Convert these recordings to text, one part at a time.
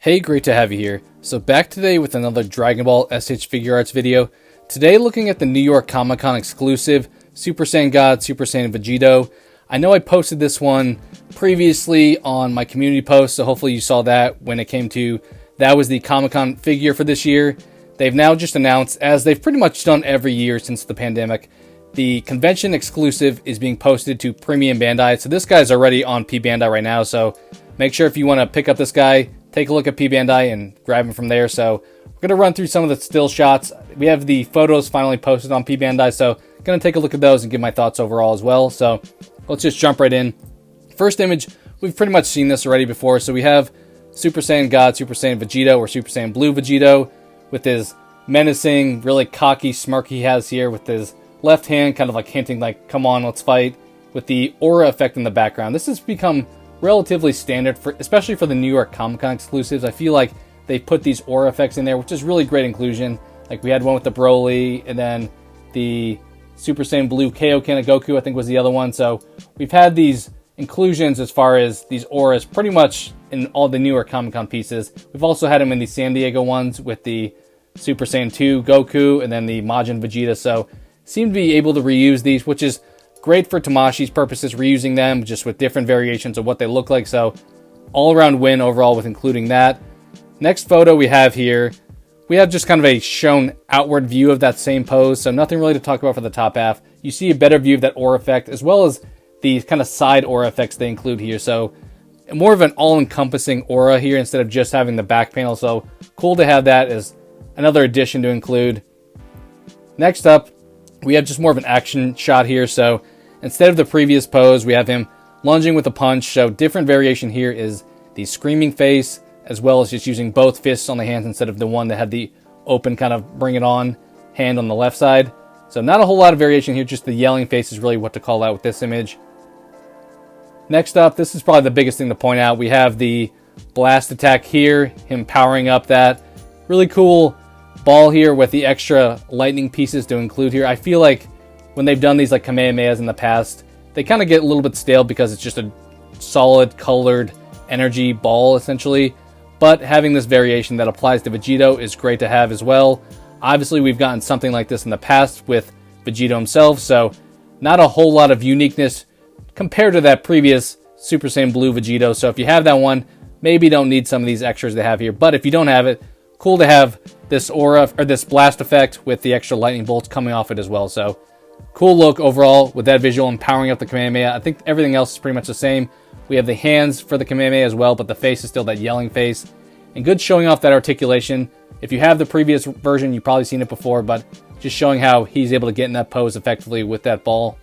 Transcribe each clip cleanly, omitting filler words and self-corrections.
Hey, great to have you here. So back today with another Dragon Ball SH Figuarts video. Today looking at the New York Comic Con exclusive Super Saiyan God, Super Saiyan Vegito. I know I posted this one previously on my community post, so hopefully you saw that when it came to that was the Comic Con figure for this year. They've now just announced, as they've pretty much done every year since the pandemic, the convention exclusive is being posted to Premium Bandai. So this guy's already on P Bandai right now, so make sure if you want to pick up this guy, take a look at P Bandai and grab him from there. So we're going to run through some of the still shots. We have the photos finally posted on P Bandai, so I'm going to take a look at those and give my thoughts overall as well. So let's just jump right in. First image, we've pretty much seen this already before. So we have Super Saiyan God, Super Saiyan Vegito, or Super Saiyan Blue Vegito, with his menacing, really cocky smirk he has here, with his left hand kind of like hinting like, come on, let's fight, with the aura effect in the background. This has become relatively standard, especially for the New York Comic Con exclusives. I feel like they put these aura effects in there, which is really great inclusion. Like we had one with the Broly, and then the Super Saiyan Blue Kaioken Goku, I think was the other one. So we've had these inclusions as far as these auras pretty much in all the New York Comic Con pieces. We've also had them in the San Diego ones with the Super Saiyan 2 Goku and then the Majin Vegeta. So seem to be able to reuse these, which is great for Tamashii's purposes, reusing them just with different variations of what they look like. So all around win overall with including that. Next photo we have here, we have just kind of a shown outward view of that same pose. So nothing really to talk about for the top half. You see a better view of that aura effect as well as the kind of side aura effects they include here. So more of an all-encompassing aura here instead of just having the back panel. So cool to have that as another addition to include. Next up, we have just more of an action shot here. So instead of the previous pose, we have him lunging with a punch. So different variation here is the screaming face, as well as just using both fists on the hands instead of the one that had the open kind of bring it on hand on the left side. So not a whole lot of variation here, just the yelling face is really what to call out with this image. Next up, this is probably the biggest thing to point out. We have the blast attack here, him powering up that really cool ball here with the extra lightning pieces to include here. I feel like when they've done these like Kamehamehas in the past, they kind of get a little bit stale because it's just a solid colored energy ball essentially. But having this variation that applies to Vegito is great to have as well. Obviously we've gotten something like this in the past with Vegito himself, so not a whole lot of uniqueness compared to that previous Super Saiyan Blue Vegito. So if you have that one, maybe don't need some of these extras they have here. But if you don't have it, cool to have this aura or this blast effect with the extra lightning bolts coming off it as well. So cool look overall with that visual and powering up the Kamehameha. I think everything else is pretty much the same. We have the hands for the Kamehameha as well, but the face is still that yelling face. And good showing off that articulation. If you have the previous version, you've probably seen it before, but just showing how he's able to get in that pose effectively with that ball.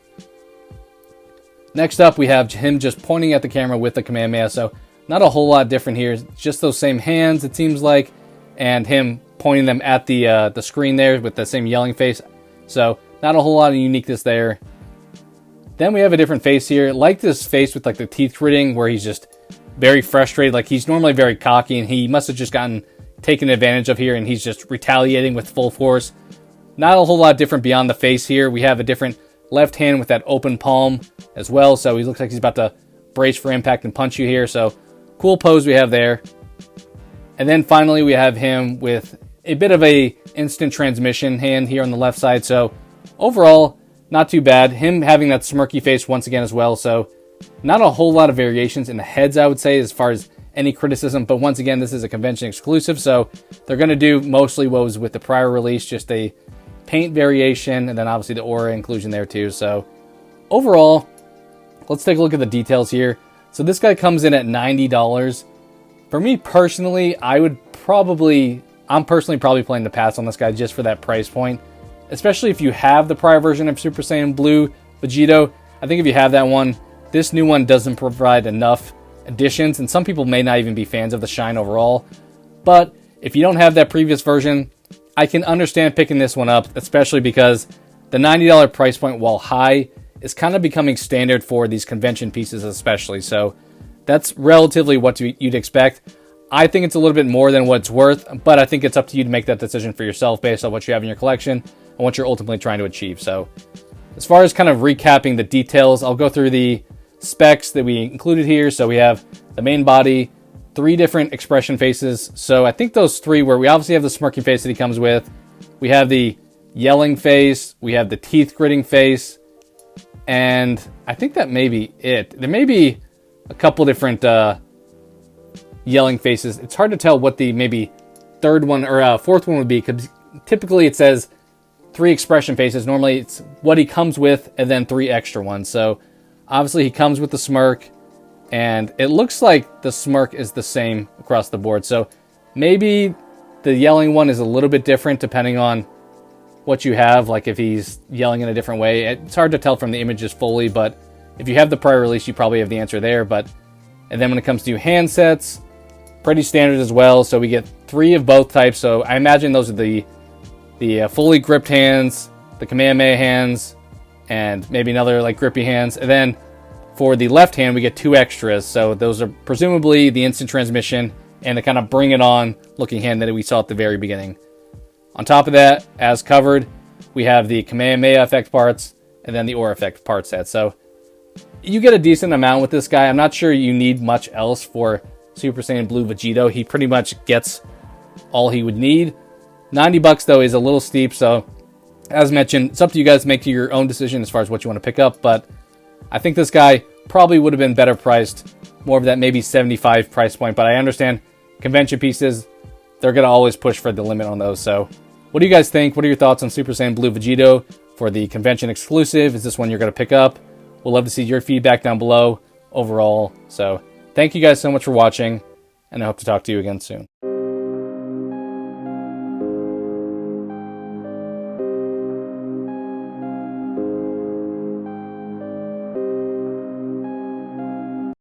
Next up, we have him just pointing at the camera with the Kamehameha. So not a whole lot different here. Just those same hands, it seems like, and him pointing them at the screen there with the same yelling face. So not a whole lot of uniqueness there. Then we have a different face here. Like this face with like the teeth gritting where he's just very frustrated. Like he's normally very cocky and he must have just gotten taken advantage of here and he's just retaliating with full force. Not a whole lot different beyond the face here. We have a different left hand with that open palm as well. So he looks like he's about to brace for impact and punch you here. So cool pose we have there. And then finally we have him with a bit of a instant transmission hand here on the left side. So overall, not too bad. Him having that smirky face once again as well. So not a whole lot of variations in the heads, I would say, as far as any criticism. But once again, this is a convention exclusive. So they're going to do mostly what was with the prior release, just a paint variation. And then obviously the aura inclusion there too. So overall, let's take a look at the details here. So this guy comes in at $90. For me personally, I'm personally probably planning to pass on this guy just for that price point. Especially if you have the prior version of Super Saiyan Blue Vegito. I think if you have that one, this new one doesn't provide enough additions. And some people may not even be fans of the shine overall. But if you don't have that previous version, I can understand picking this one up. Especially because the $90 price point, while high, is kind of becoming standard for these convention pieces especially. So that's relatively what you'd expect. I think it's a little bit more than what it's worth, but I think it's up to you to make that decision for yourself based on what you have in your collection and what you're ultimately trying to achieve. So as far as kind of recapping the details, I'll go through the specs that we included here. So we have the main body, 3 different expression faces. So I think those 3 where we obviously have the smirking face that he comes with. We have the yelling face. We have the teeth gritting face. And I think that may be it. There may be a couple different yelling faces. It's hard to tell what the maybe 3rd one or 4th one would be, because typically it says 3 expression faces. Normally it's what he comes with and then 3 extra ones. So obviously he comes with the smirk, and it looks like the smirk is the same across the board. So maybe the yelling one is a little bit different depending on what you have, like if he's yelling in a different way. It's hard to tell from the images fully, but if you have the prior release, you probably have the answer there. And then when it comes to handsets, pretty standard as well. So we get 3 of both types. So I imagine those are the fully gripped hands, the Kamehameha hands, and maybe another like grippy hands. And then for the left hand, we get 2 extras. So those are presumably the instant transmission and the kind of bring it on looking hand that we saw at the very beginning. On top of that, as covered, we have the Kamehameha effect parts and then the Aura effect part set. So you get a decent amount with this guy. I'm not sure you need much else for Super Saiyan Blue Vegito. He pretty much gets all he would need. $90 though is a little steep. So as mentioned, it's up to you guys to make your own decision as far as what you want to pick up. But I think this guy probably would have been better priced, more of that maybe 75 price point. But I understand convention pieces, they're going to always push for the limit on those. So what do you guys think? What are your thoughts on Super Saiyan Blue Vegito for the convention exclusive? Is this one you're going to pick up? We'll love to see your feedback down below overall. So thank you guys so much for watching, and I hope to talk to you again soon.